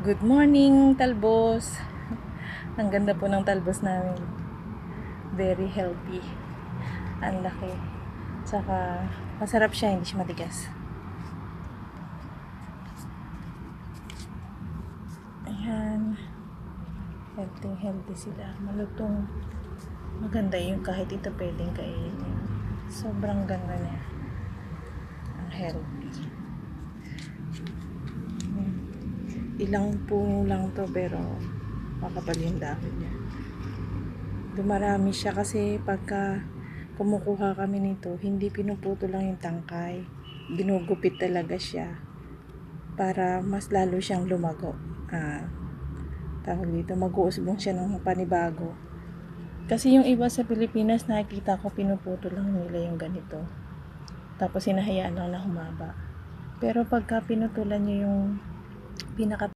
Good morning, talbos. Ang ganda po ng talbos namin. Very healthy. Ang laki. Tsaka, masarap siya, hindi siya matigas. Ayan. Healthy sila. Malutong. Maganda yung kahit ito pwedeng kainin. Sobrang ganda niya. Ang healthy. Ilang puno lang to pero makapal yung dahon niya. Dumarami siya kasi pagka kumukuha kami nito, hindi pinuputo lang yung tangkay. Ginugupit talaga siya para mas lalo siyang lumago. Tawag dito, mag-uusbong siya ng panibago. Kasi yung iba sa Pilipinas, nakikita ko pinuputo lang nila yung ganito. Tapos hinahayaan lang na humaba. Pero pagka pinutulan nyo yung pinaka